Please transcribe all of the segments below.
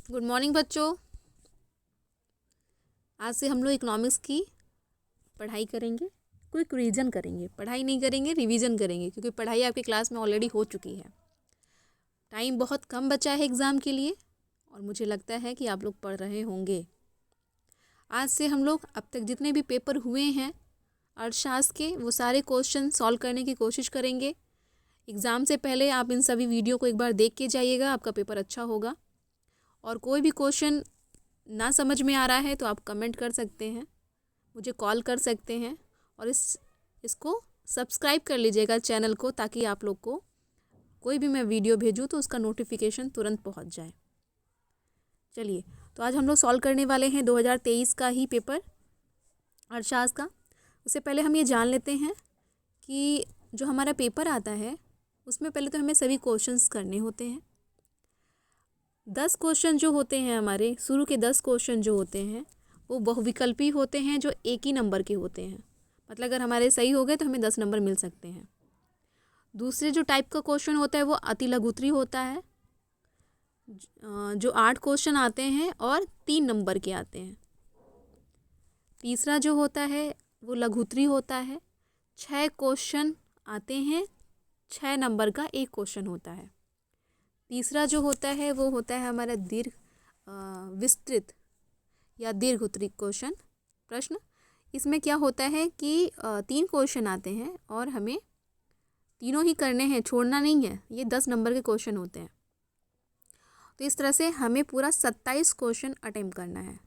Good morning बच्चों। आज से हम लोग इकोनॉमिक्स की पढ़ाई करेंगे, क्विक रिवीजन करेंगे। पढ़ाई नहीं करेंगे, रिवीजन करेंगे, क्योंकि पढ़ाई आपके क्लास में ऑलरेडी हो चुकी है। टाइम बहुत कम बचा है एग्ज़ाम के लिए और मुझे लगता है कि आप लोग पढ़ रहे होंगे। आज से हम लोग अब तक जितने भी पेपर हुए हैं अर्थशास्त्र के, वो सारे क्वेश्चन सॉल्व करने की कोशिश करेंगे। एग्ज़ाम से पहले आप इन सभी वीडियो को एक बार देख के जाइएगा, आपका पेपर अच्छा होगा। और कोई भी क्वेश्चन ना समझ में आ रहा है तो आप कमेंट कर सकते हैं, मुझे कॉल कर सकते हैं। और इसको सब्सक्राइब कर लीजिएगा चैनल को, ताकि आप लोग को कोई भी मैं वीडियो भेजूँ तो उसका नोटिफिकेशन तुरंत पहुंच जाए। चलिए, तो आज हम लोग सॉल्व करने वाले हैं 2023 का ही पेपर अर्थशास्त्र का। उससे पहले हम ये जान लेते हैं कि जो हमारा पेपर आता है उसमें पहले तो हमें सभी क्वेश्चंस करने होते हैं। 10 क्वेश्चन जो होते हैं हमारे शुरू के 10 क्वेश्चन जो होते हैं वो बहुविकल्पी होते हैं, जो एक ही नंबर के होते हैं। मतलब अगर हमारे सही हो गए तो हमें 10 नंबर मिल सकते हैं। दूसरे जो टाइप का क्वेश्चन होता है वो अति लघुत्तरी होता है, जो 8 क्वेश्चन आते हैं और 3 नंबर के आते हैं। तीसरा जो होता है वो लघुत्तरी होता है, 6 क्वेश्चन आते हैं, 6 नंबर का एक क्वेश्चन होता है। तीसरा जो होता है वो होता है हमारा दीर्घ विस्तृत या दीर्घ उत्तरी क्वेश्चन प्रश्न। इसमें क्या होता है कि 3 क्वेश्चन आते हैं और हमें तीनों ही करने हैं, छोड़ना नहीं है। ये 10 नंबर के क्वेश्चन होते हैं। तो इस तरह से हमें पूरा 27 क्वेश्चन अटेम्प्ट करना है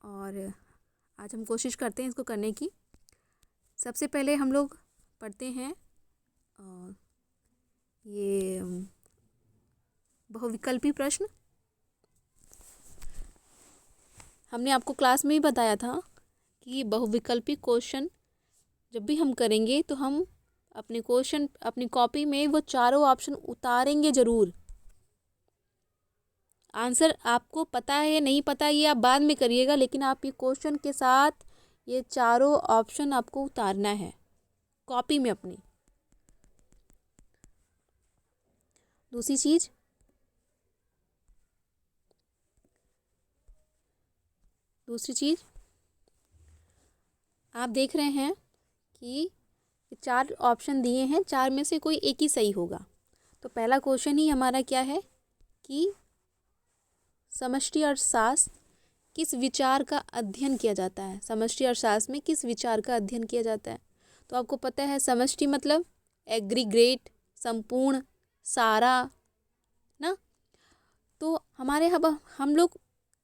और आज हम कोशिश करते हैं इसको करने की। सबसे पहले हम लोग पढ़ते हैं ये बहुविकल्पी प्रश्न। हमने आपको क्लास में ही बताया था कि बहुविकल्पी क्वेश्चन जब भी हम करेंगे तो हम अपने क्वेश्चन अपनी कॉपी में वो चारों ऑप्शन उतारेंगे ज़रूर। आंसर आपको पता है या नहीं पता ये आप बाद में करिएगा, लेकिन आप ये क्वेश्चन के साथ ये चारों ऑप्शन आपको उतारना है कॉपी में अपनी। दूसरी चीज़, आप देख रहे हैं कि 4 ऑप्शन दिए हैं, 4 में से कोई एक ही सही होगा। तो पहला क्वेश्चन ही हमारा क्या है कि समष्टि अर्थशास्त्र किस विचार का अध्ययन किया जाता है। समष्टि अर्थशास्त्र में किस विचार का अध्ययन किया जाता है? तो आपको पता है समष्टि मतलब एग्रीगेट, संपूर्ण, सारा ना। तो हमारे हम लोग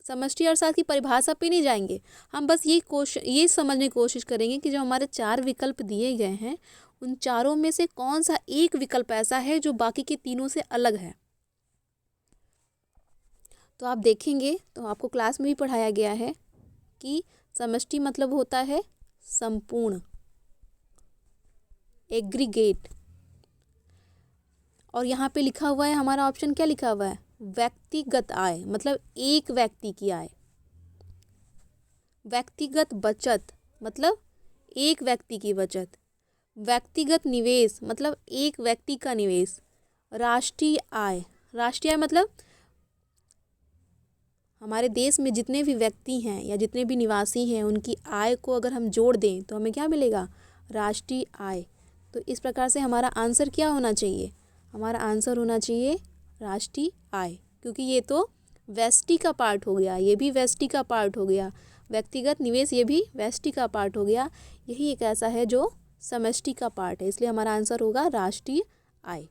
समष्टि अर्थशास्त्र की परिभाषा पे नहीं जाएंगे, हम बस ये समझने की कोशिश करेंगे कि जो हमारे 4 विकल्प दिए गए हैं उन चारों में से कौन सा एक विकल्प ऐसा है जो बाकी के तीनों से अलग है। तो आप देखेंगे तो आपको क्लास में भी पढ़ाया गया है कि समष्टि मतलब होता है संपूर्ण, एग्रीगेट। और यहाँ पे लिखा हुआ है हमारा ऑप्शन, क्या लिखा हुआ है? व्यक्तिगत आय, मतलब एक व्यक्ति की आय। व्यक्तिगत बचत मतलब एक व्यक्ति की बचत। व्यक्तिगत निवेश मतलब एक व्यक्ति का निवेश। राष्ट्रीय आय, राष्ट्रीय आय मतलब हमारे देश में जितने भी व्यक्ति हैं या जितने भी निवासी हैं उनकी आय को अगर हम जोड़ दें तो हमें क्या मिलेगा? राष्ट्रीय आय। तो इस प्रकार से हमारा आंसर क्या होना चाहिए? हमारा आंसर होना चाहिए राष्ट्रीय आय, क्योंकि ये तो व्यष्टि का पार्ट हो गया, ये भी व्यष्टि का पार्ट हो गया, व्यक्तिगत निवेश ये भी व्यष्टि का पार्ट हो गया। यही एक ऐसा है जो समष्टि का पार्ट है, इसलिए हमारा आंसर होगा राष्ट्रीय आय।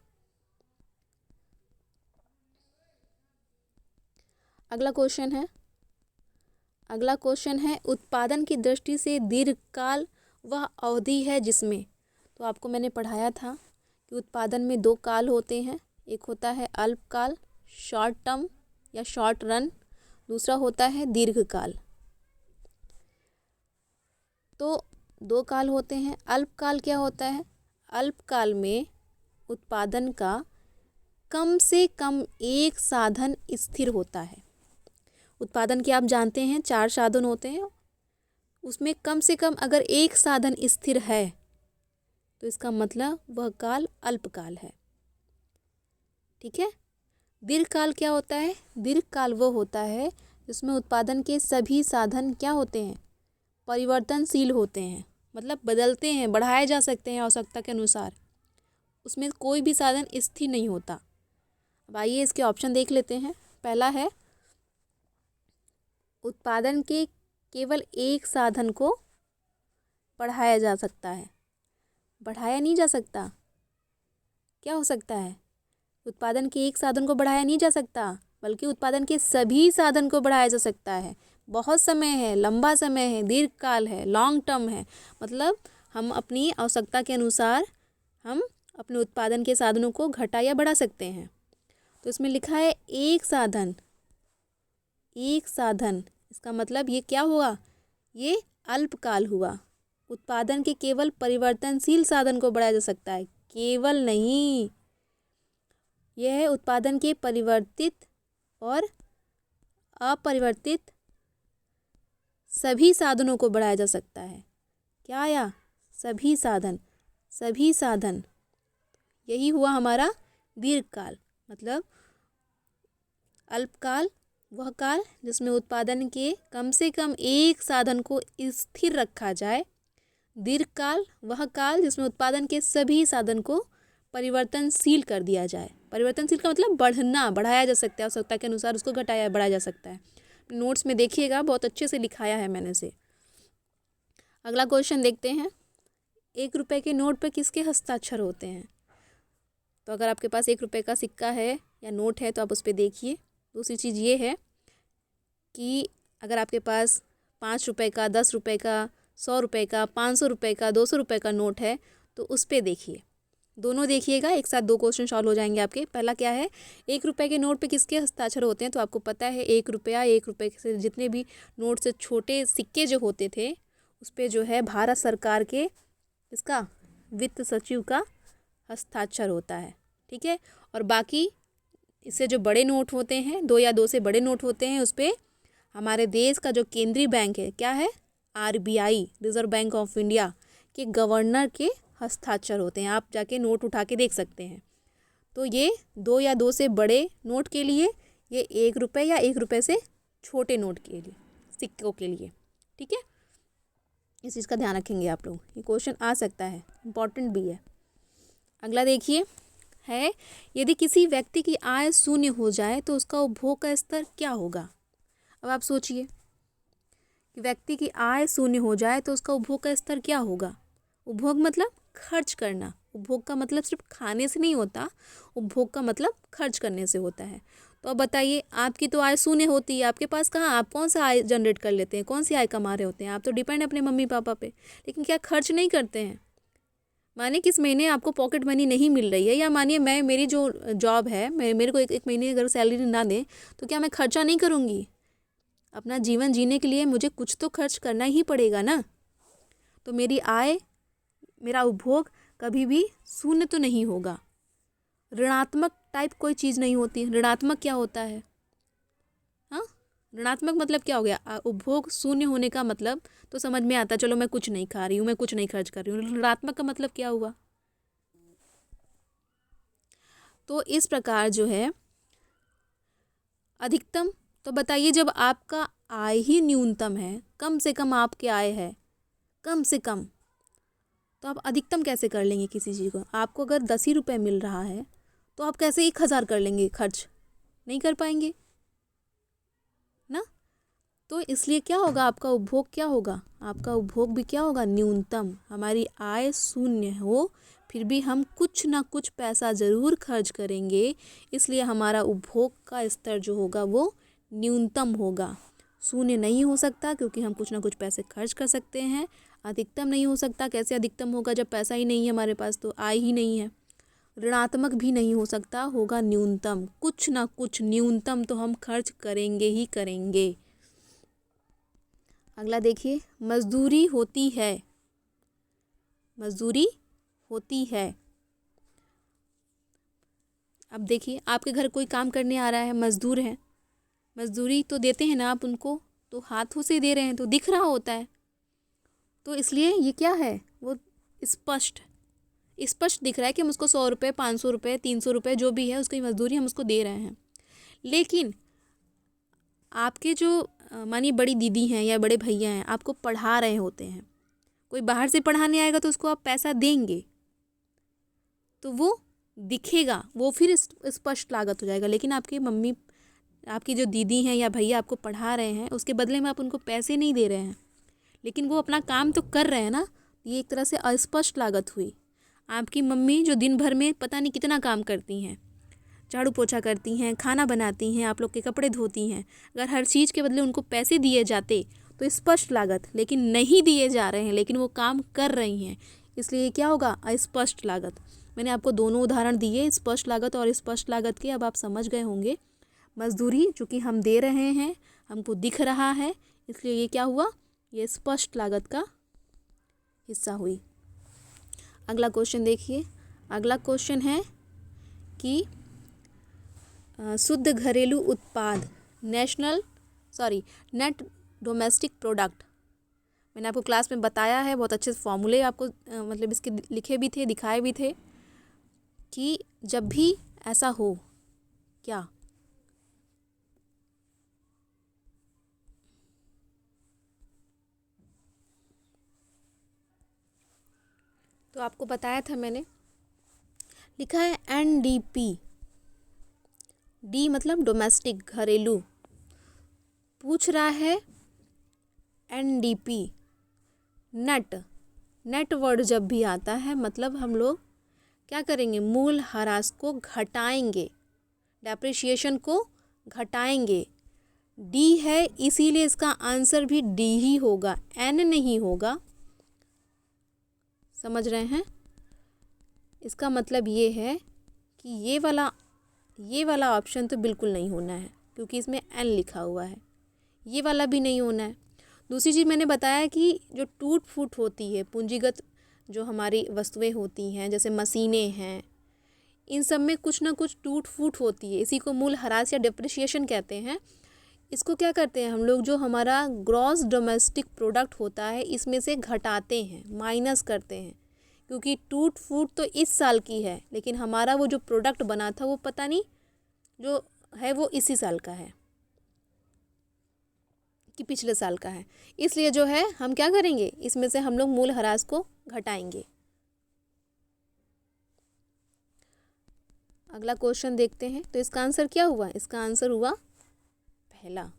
अगला क्वेश्चन है उत्पादन की दृष्टि से दीर्घकाल वह अवधि है जिसमें। तो आपको मैंने पढ़ाया था कि उत्पादन में 2 काल होते हैं, एक होता है अल्पकाल, शॉर्ट टर्म या शॉर्ट रन, दूसरा होता है दीर्घकाल। तो 2 काल होते हैं। अल्पकाल क्या होता है? अल्पकाल में उत्पादन का कम से कम एक साधन स्थिर होता है। उत्पादन के आप जानते हैं 4 साधन होते हैं, उसमें कम से कम अगर एक साधन स्थिर है तो इसका मतलब वह काल अल्पकाल है। ठीक है। दीर्घकाल क्या होता है? दीर्घकाल वो होता है जिसमें उत्पादन के सभी साधन क्या होते हैं? परिवर्तनशील होते हैं, मतलब बदलते हैं, बढ़ाए जा सकते हैं आवश्यकता के अनुसार। उसमें कोई भी साधन स्थिर नहीं होता। अब आइए इसके ऑप्शन देख लेते हैं। पहला है उत्पादन के केवल एक साधन को बढ़ाया जा सकता है। बढ़ाया नहीं जा सकता, क्या हो सकता है? उत्पादन के एक साधन को बढ़ाया नहीं जा सकता, बल्कि उत्पादन के सभी साधन को बढ़ाया जा सकता है। बहुत समय है, लंबा समय है, दीर्घकाल है, लॉन्ग टर्म है। मतलब हम अपनी आवश्यकता के अनुसार हम अपने उत्पादन के साधनों को घटा या बढ़ा सकते हैं। तो इसमें लिखा है एक साधन, एक साधन, इसका मतलब ये क्या हुआ? ये अल्पकाल हुआ। उत्पादन के केवल परिवर्तनशील साधन को बढ़ाया जा सकता है, केवल नहीं, यह है उत्पादन के परिवर्तित और अपरिवर्तित सभी साधनों को बढ़ाया जा सकता है। क्या आया? सभी साधन, सभी साधन। यही हुआ हमारा दीर्घकाल। मतलब अल्पकाल वह काल जिसमें उत्पादन के कम से कम एक साधन को स्थिर रखा जाए। दीर्घकाल वह काल जिसमें उत्पादन के सभी साधन को परिवर्तनशील कर दिया जाए। परिवर्तनशील का मतलब बढ़ना, बढ़ाया जा सकता है, आवश्यकता के अनुसार उसको घटाया बढ़ाया जा सकता है। नोट्स में देखिएगा, बहुत अच्छे से लिखाया है मैंने से। अगला क्वेश्चन देखते हैं। 1 रुपये के नोट पर किसके हस्ताक्षर होते हैं? तो अगर आपके पास 1 रुपये का सिक्का है या नोट है तो आप उस पर देखिए। दूसरी चीज़ ये है कि अगर आपके पास 5 रुपये का, 10 रुपये का, 100 रुपये का, 500 रुपये का, 200 रुपये का नोट है तो उस पर देखिए। दोनों देखिएगा, एक साथ 2 क्वेश्चन सॉल्व हो जाएंगे आपके। पहला क्या है? 1 रुपये के नोट पे किसके हस्ताक्षर होते हैं? तो आपको पता है 1 रुपया, 1 रुपये से जितने भी नोट से छोटे सिक्के जो होते थे उस पर जो है भारत सरकार के इसका वित्त सचिव का हस्ताक्षर होता है। ठीक है। और बाकी इससे जो बड़े नोट होते हैं, 2 या 2 से बड़े नोट होते हैं, उस पर हमारे देश का जो केंद्रीय बैंक है, क्या है? RBI, reserve bank of India के गवर्नर के हस्ताक्षर होते हैं। आप जाके नोट उठा के देख सकते हैं। तो ये 2 या 2 से बड़े नोट के लिए, ये 1 रुपये या 1 रुपये से छोटे नोट के लिए, सिक्कों के लिए। ठीक है, इस चीज़ का ध्यान रखेंगे आप लोग, ये क्वेश्चन आ सकता है, इम्पॉर्टेंट भी है। अगला देखिए है, यदि किसी व्यक्ति की आय शून्य हो जाए तो उसका उपभोग का स्तर क्या होगा? अब आप सोचिए कि व्यक्ति की आय शून्य हो जाए तो उसका उपभोग का स्तर क्या होगा? उपभोग मतलब खर्च करना। उपभोग का मतलब सिर्फ खाने से नहीं होता, उपभोग का मतलब खर्च करने से होता है। तो अब बताइए, आपकी तो आय शून्य होती है, आपके पास कहाँ, आप कौन सा आय जनरेट कर लेते हैं, कौन सी आय कमा रहे होते हैं? आप तो डिपेंड अपने मम्मी पापा पे, लेकिन क्या खर्च नहीं करते हैं? मानिए किस महीने आपको पॉकेट मनी नहीं मिल रही है, या मानिए मेरी जो जॉब है, मेरे को एक महीने अगर सैलरी ना दें तो क्या मैं खर्चा नहीं करूँगी? अपना जीवन जीने के लिए मुझे कुछ तो खर्च करना ही पड़ेगा ना। तो मेरी आय, मेरा उपभोग कभी भी शून्य तो नहीं होगा। ऋणात्मक टाइप कोई चीज़ नहीं होती। ऋणात्मक क्या होता है? हाँ, ऋणात्मक मतलब क्या हो गया? उपभोग शून्य होने का मतलब तो समझ में आता, चलो मैं कुछ नहीं खा रही हूँ, मैं कुछ नहीं खर्च कर रही हूँ। ऋणात्मक का मतलब क्या हुआ? तो इस प्रकार जो है अधिकतम, तो बताइए जब आपका आय ही न्यूनतम है, कम से कम आपकी आय है, कम से कम, तो आप अधिकतम कैसे कर लेंगे किसी चीज़ को? आपको अगर 10 ही रुपये मिल रहा है तो आप कैसे 1000 कर लेंगे खर्च? नहीं कर पाएंगे ना। तो इसलिए क्या होगा, आपका उपभोग क्या होगा? आपका उपभोग भी क्या होगा? न्यूनतम। हमारी आय शून्य हो फिर भी हम कुछ ना कुछ पैसा ज़रूर खर्च करेंगे, इसलिए हमारा उपभोग का स्तर जो होगा वो न्यूनतम होगा। शून्य नहीं हो सकता क्योंकि हम कुछ ना कुछ पैसे खर्च कर सकते हैं। अधिकतम नहीं हो सकता, कैसे अधिकतम होगा जब पैसा ही नहीं है हमारे पास, तो आय ही नहीं है। ऋणात्मक भी नहीं हो सकता, होगा न्यूनतम। कुछ ना कुछ न्यूनतम तो हम खर्च करेंगे ही करेंगे। अगला देखिए, मजदूरी होती है, मजदूरी होती है। अब देखिए, आपके घर कोई काम करने आ रहा है, मजदूर है, मजदूरी तो देते हैं ना आप उनको, तो हाथों से दे रहे हैं तो दिख रहा होता है। तो इसलिए ये क्या है, वो स्पष्ट दिख रहा है कि हम उसको 100 रुपये, 500 रुपये, 300 रुपये जो भी है उसकी मजदूरी हम उसको दे रहे हैं। लेकिन आपके जो मानिए बड़ी दीदी हैं या बड़े भैया हैं, आपको पढ़ा रहे होते हैं, कोई बाहर से पढ़ाने आएगा तो उसको आप पैसा देंगे तो वो दिखेगा, वो फिर स्पष्ट लागत हो जाएगा। लेकिन आपकी मम्मी, आपकी जो दीदी हैं या भैया आपको पढ़ा रहे हैं, उसके बदले में आप उनको पैसे नहीं दे रहे हैं, लेकिन वो अपना काम तो कर रहे हैं ना, ये एक तरह से अस्पष्ट लागत हुई। आपकी मम्मी जो दिन भर में पता नहीं कितना काम करती हैं, झाड़ू पोछा करती हैं, खाना बनाती हैं, आप लोग के कपड़े धोती हैं, अगर हर चीज़ के बदले उनको पैसे दिए जाते तो स्पष्ट लागत, लेकिन नहीं दिए जा रहे हैं, लेकिन वो काम कर रही हैं, इसलिए क्या होगा, अस्पष्ट लागत। मैंने आपको दोनों उदाहरण दिए, स्पष्ट लागत और स्पष्ट लागत के, अब आप समझ गए होंगे। मजदूरी चूँकि हम दे रहे हैं, हमको दिख रहा है, इसलिए ये क्या हुआ, ये स्पष्ट लागत का हिस्सा हुई। अगला क्वेश्चन देखिए। अगला क्वेश्चन है कि शुद्ध घरेलू उत्पाद नेट डोमेस्टिक प्रोडक्ट। मैंने आपको क्लास में बताया है, बहुत अच्छे फॉर्मूले आपको मतलब इसके लिखे भी थे, दिखाए भी थे कि जब भी ऐसा हो, क्या तो आपको बताया था मैंने, लिखा है NDP, डी मतलब डोमेस्टिक, घरेलू, पूछ रहा है NDP, नेट वर्ड जब भी आता है मतलब हम लोग क्या करेंगे, मूल ह्रास को घटाएंगे, डेप्रिसिएशन को घटाएंगे। डी है इसीलिए इसका आंसर भी डी ही होगा, एन नहीं होगा, समझ रहे हैं। इसका मतलब ये है कि ये वाला ऑप्शन तो बिल्कुल नहीं होना है, क्योंकि इसमें एन लिखा हुआ है, ये वाला भी नहीं होना है। दूसरी चीज़ मैंने बताया कि जो टूट फूट होती है, पूंजीगत जो हमारी वस्तुएं होती हैं, जैसे मशीनें हैं, इन सब में कुछ ना कुछ टूट फूट होती है, इसी को मूल ह्रास या डिप्रिसिएशन कहते हैं। इसको क्या करते हैं हम लोग, जो हमारा ग्रॉस डोमेस्टिक प्रोडक्ट होता है इसमें से घटाते हैं, माइनस करते हैं, क्योंकि टूट फूट तो इस साल की है, लेकिन हमारा वो जो प्रोडक्ट बना था वो पता नहीं जो है वो इसी साल का है कि पिछले साल का है, इसलिए जो है हम क्या करेंगे, इसमें से हम लोग मूल ह्रास को घटाएंगे। अगला क्वेश्चन देखते हैं। तो इसका आंसर क्या हुआ, इसका आंसर हुआ पहला।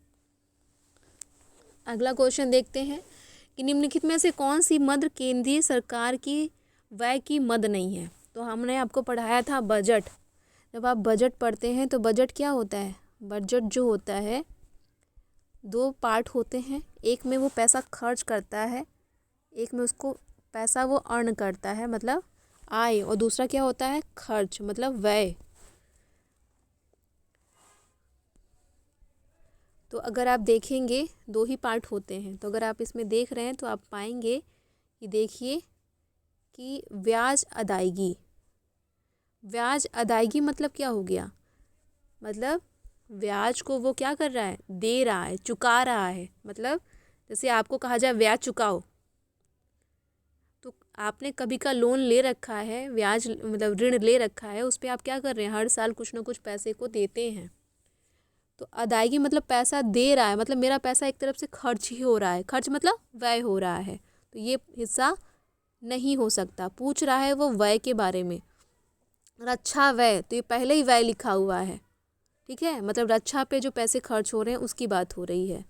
अगला क्वेश्चन देखते हैं कि निम्नलिखित में से कौन सी मद केंद्रीय सरकार की व्यय की मद नहीं है। तो हमने आपको पढ़ाया था बजट। जब आप बजट पढ़ते हैं तो बजट क्या होता है, बजट जो होता है दो पार्ट होते हैं, एक में वो पैसा खर्च करता है, एक में उसको पैसा वो अर्न करता है मतलब आय, और दूसरा क्या होता है, खर्च मतलब व्यय। तो अगर आप देखेंगे दो ही पार्ट होते हैं, तो अगर आप इसमें देख रहे हैं तो आप पाएंगे कि देखिए कि ब्याज अदायगी मतलब क्या हो गया, मतलब ब्याज को वो क्या कर रहा है, दे रहा है, चुका रहा है। मतलब जैसे आपको कहा जाए ब्याज चुकाओ, तो आपने कभी का लोन ले रखा है, ब्याज मतलब ऋण ले रखा है, उस पर आप क्या कर रहे हैं, हर साल कुछ ना कुछ पैसे को देते हैं। तो अदायगी मतलब पैसा दे रहा है, मतलब मेरा पैसा एक तरफ से खर्च ही हो रहा है, खर्च मतलब व्यय हो रहा है, तो ये हिस्सा नहीं हो सकता। पूछ रहा है वो व्यय के बारे में, रक्षा व्यय, तो ये पहले ही व्यय लिखा हुआ है, ठीक है, मतलब रक्षा पे जो पैसे खर्च हो रहे हैं उसकी बात हो रही है।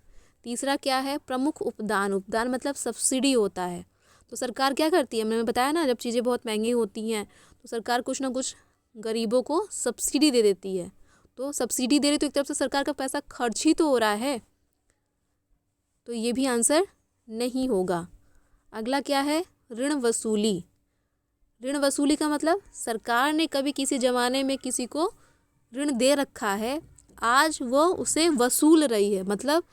तीसरा क्या है, प्रमुख उपदान मतलब सब्सिडी होता है। तो सरकार क्या करती है, मैंने बताया ना, जब चीज़ें बहुत महंगी होती हैं तो सरकार कुछ ना कुछ गरीबों को सब्सिडी दे देती है। तो सब्सिडी दे रही तो एक तरफ से सरकार का पैसा खर्च ही तो हो रहा है, तो ये भी आंसर नहीं होगा। अगला क्या है, ऋण वसूली का मतलब सरकार ने कभी किसी ज़माने में किसी को ऋण दे रखा है, आज वो उसे वसूल रही है, मतलब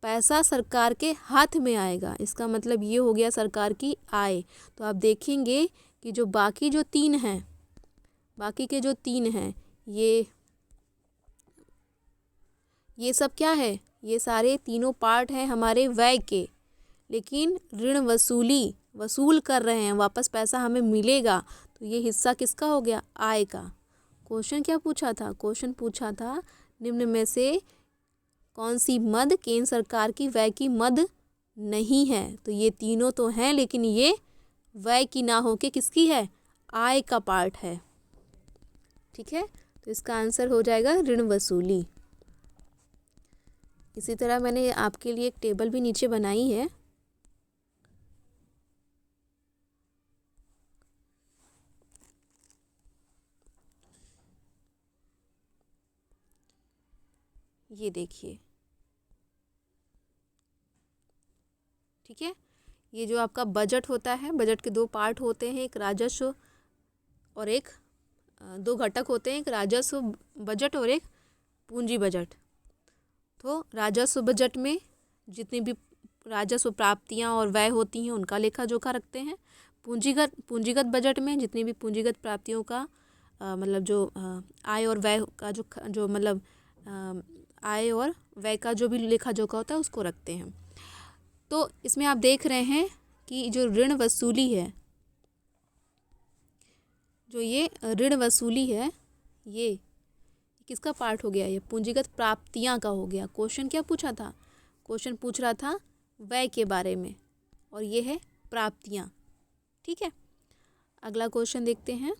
पैसा सरकार के हाथ में आएगा, इसका मतलब ये हो गया सरकार की आय। तो आप देखेंगे कि जो बाकी के जो तीन हैं ये सब क्या है, ये सारे तीनों पार्ट हैं हमारे व्यय के, लेकिन ऋण वसूल कर रहे हैं, वापस पैसा हमें मिलेगा, तो ये हिस्सा किसका हो गया, आय का। क्वेश्चन क्या पूछा था, क्वेश्चन पूछा था निम्न में से कौन सी मद केंद्र सरकार की व्यय की मद नहीं है? तो ये तीनों तो हैं, लेकिन ये व्यय की ना होके किसकी है? आय का पार्ट है। ठीक है, तो इसका आंसर हो जाएगा ऋण वसूली। इसी तरह मैंने आपके लिए एक टेबल भी नीचे बनाई है। ये देखिए, ठीक है, ये जो आपका बजट होता है, बजट के दो पार्ट होते हैं, एक राजस्व और एक दो घटक होते हैं, एक राजस्व बजट और एक पूंजी बजट। तो राजस्व बजट में जितनी भी राजस्व प्राप्तियां और व्यय होती हैं उनका लेखा जोखा रखते हैं। पूंजीगत बजट में जितनी भी पूंजीगत प्राप्तियों का मतलब जो आय और व्यय का जो मतलब आय और व्यय का जो भी लेखा जोखा होता है उसको रखते हैं। तो इसमें आप देख रहे हैं कि जो ऋण वसूली है, जो ये ऋण वसूली है, ये किसका पार्ट हो गया? ये पूंजीगत प्राप्तियां का हो गया। क्वेश्चन क्या पूछा था? क्वेश्चन पूछ रहा था व्यय के बारे में, और ये है प्राप्तियां। ठीक है, अगला क्वेश्चन देखते हैं।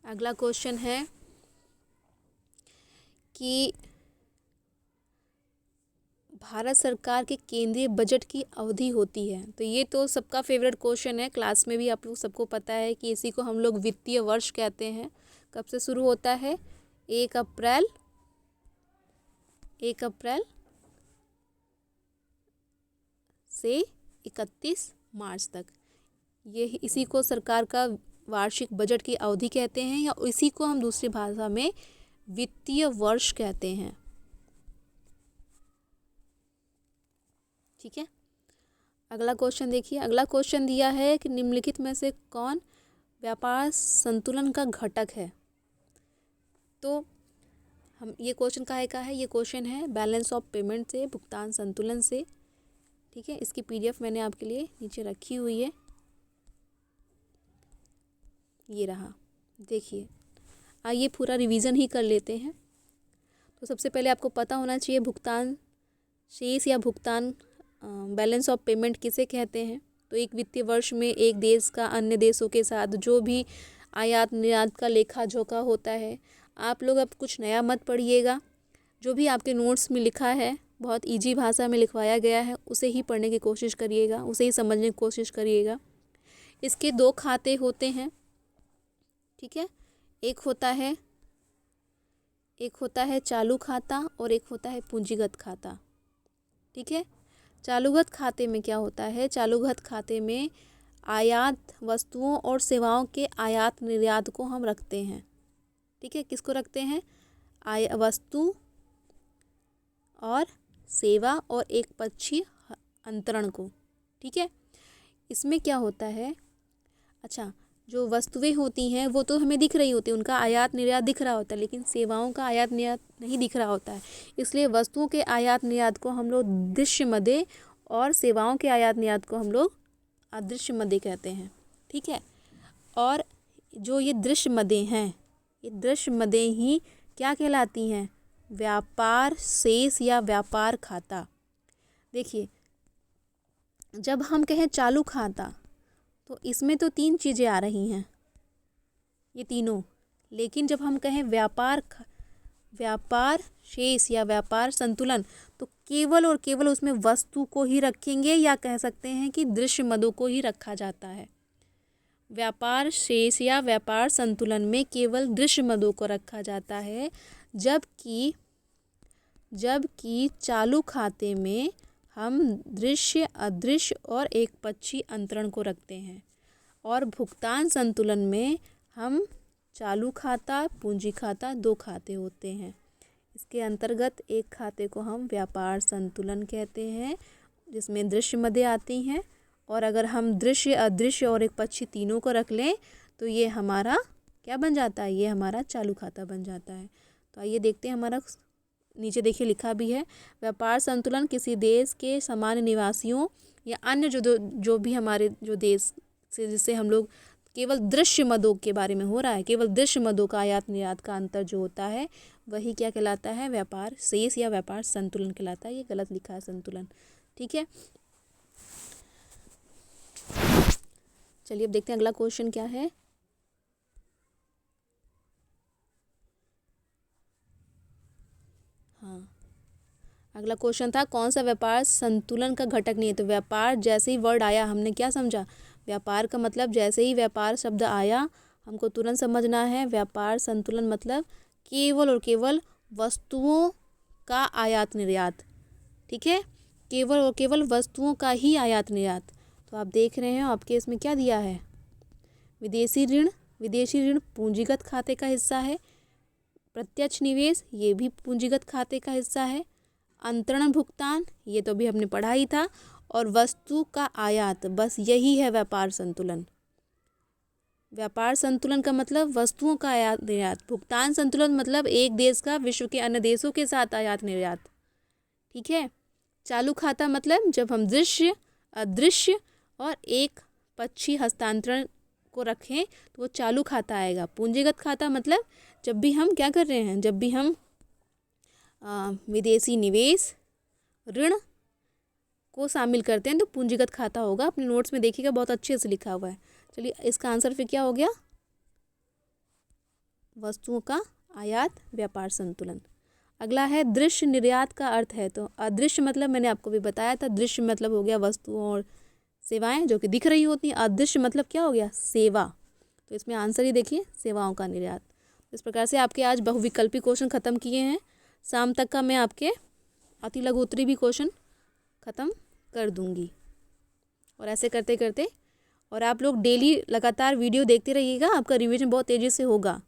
अगला क्वेश्चन है कि भारत सरकार के केंद्रीय बजट की अवधि होती है। तो ये तो सबका फेवरेट क्वेश्चन है, क्लास में भी आप लोग सबको पता है कि इसी को हम लोग वित्तीय वर्ष कहते हैं। कब से शुरू होता है? 1 अप्रैल से 31 मार्च तक। ये इसी को सरकार का वार्षिक बजट की अवधि कहते हैं, या इसी को हम दूसरी भाषा में वित्तीय वर्ष कहते हैं। ठीक है, अगला क्वेश्चन देखिए। अगला क्वेश्चन दिया है कि निम्नलिखित में से कौन व्यापार संतुलन का घटक है? तो हम ये क्वेश्चन काहे का है? ये क्वेश्चन है बैलेंस ऑफ पेमेंट से, भुगतान संतुलन से। ठीक है, इसकी पीडीएफ मैंने आपके लिए नीचे रखी हुई है, ये रहा, देखिए। आइए पूरा रिवीजन ही कर लेते हैं। तो सबसे पहले आपको पता होना चाहिए भुगतान शेष या भुगतान बैलेंस ऑफ पेमेंट किसे कहते हैं। तो एक वित्तीय वर्ष में एक देश का अन्य देशों के साथ जो भी आयात निर्यात का लेखा जोखा होता है। आप लोग अब कुछ नया मत पढ़िएगा, जो भी आपके नोट्स में लिखा है बहुत इजी भाषा में लिखवाया गया है, उसे ही पढ़ने की कोशिश करिएगा, उसे ही समझने की कोशिश करिएगा। इसके दो खाते होते हैं। ठीक है, एक होता है चालू खाता और एक होता है पूंजीगत खाता। ठीक है, चालूगत खाते में क्या होता है? चालूगत खाते में आयात वस्तुओं और सेवाओं के आयात निर्यात को हम रखते हैं। ठीक है, किसको रखते हैं? वस्तु और सेवा और एक पक्षीय अंतरण को। ठीक है, इसमें क्या होता है? अच्छा, जो वस्तुएं होती हैं वो तो हमें दिख रही होती है, उनका आयात निर्यात दिख रहा होता है, लेकिन सेवाओं का आयात निर्यात नहीं दिख रहा होता है। इसलिए वस्तुओं के आयात निर्यात को हम लोग दृश्य मदें और सेवाओं के आयात निर्यात को हम लोग अदृश्य मदें कहते हैं। ठीक है, और जो ये दृश्य मदें हैं, ये दृश्य मदें ही क्या कहलाती हैं? व्यापार शेष या व्यापार खाता। देखिए, जब हम कहें चालू खाता तो इसमें तो 3 चीज़ें आ रही हैं, ये तीनों। लेकिन जब हम कहें व्यापार शेष या व्यापार संतुलन, तो केवल और केवल उसमें वस्तु को ही रखेंगे, या कह सकते हैं कि दृश्य मदों को ही रखा जाता है। व्यापार शेष या व्यापार संतुलन में केवल दृश्य मदों को रखा जाता है, जबकि चालू खाते में हम दृश्य अदृश्य और एक पक्षी अंतरण को रखते हैं। और भुगतान संतुलन में हम चालू खाता पूंजी खाता 2 खाते होते हैं। इसके अंतर्गत एक खाते को हम व्यापार संतुलन कहते हैं, जिसमें दृश्य मदें आती हैं। और अगर हम दृश्य अदृश्य और एक पक्षी तीनों को रख लें तो ये हमारा क्या बन जाता है? ये हमारा चालू खाता बन जाता है। तो आइए देखते हैं, हमारा नीचे देखिए लिखा भी है, व्यापार संतुलन किसी देश के सामान्य निवासियों या अन्य जो भी हमारे जो देश से जिससे हम लोग केवल दृश्य मदों के बारे में हो रहा है। केवल दृश्य मदों का आयात निर्यात का अंतर जो होता है वही क्या कहलाता है, व्यापार शेष या व्यापार संतुलन कहलाता है। ये गलत लिखा है संतुलन, ठीक है। चलिए अब देखते हैं अगला क्वेश्चन क्या है। हाँ, अगला क्वेश्चन था कौन सा व्यापार संतुलन का घटक नहीं है। तो व्यापार जैसे ही वर्ड आया हमने क्या समझा, व्यापार का मतलब जैसे ही व्यापार शब्द आया हमको तुरंत समझना है व्यापार संतुलन मतलब केवल और केवल वस्तुओं का आयात निर्यात, ठीक है, केवल और केवल वस्तुओं का ही आयात निर्यात। तो आप देख रहे हैं आपके इसमें क्या दिया है, विदेशी ऋण, विदेशी ऋण पूंजीगत खाते का हिस्सा है, प्रत्यक्ष निवेश ये भी पूंजीगत खाते का हिस्सा है, अंतरण भुगतान ये तो अभी हमने पढ़ा ही था, और वस्तु का आयात, बस यही है व्यापार संतुलन। व्यापार संतुलन का मतलब वस्तुओं का आयात निर्यात, भुगतान संतुलन मतलब एक देश का विश्व के अन्य देशों के साथ आयात निर्यात, ठीक है। चालू खाता मतलब जब हम दृश्य, अदृश्य और एक पक्षी हस्तांतरण को रखें तो वो चालू खाता आएगा। पूंजीगत खाता मतलब जब भी हम क्या कर रहे हैं, जब भी हम विदेशी निवेश ऋण को शामिल करते हैं तो पूंजीगत खाता होगा। अपने नोट्स में देखिएगा बहुत अच्छे से लिखा हुआ है। चलिए इसका आंसर फिर क्या हो गया, वस्तुओं का आयात व्यापार संतुलन। अगला है दृश्य निर्यात का अर्थ है। तो अदृश्य मतलब मैंने आपको भी बताया था, दृश्य मतलब हो गया वस्तुओं और सेवाएं जो कि दिख रही होती हैं, अदृश्य मतलब क्या हो गया, सेवा। तो इसमें आंसर ही देखिए सेवाओं का निर्यात। इस प्रकार से आपके आज बहुविकल्पी क्वेश्चन खत्म किए हैं। शाम तक का मैं आपके अति लघु उत्तरी भी क्वेश्चन ख़त्म कर दूंगी। और ऐसे करते करते और आप लोग डेली लगातार वीडियो देखते रहिएगा, आपका रिवीजन बहुत तेज़ी से होगा।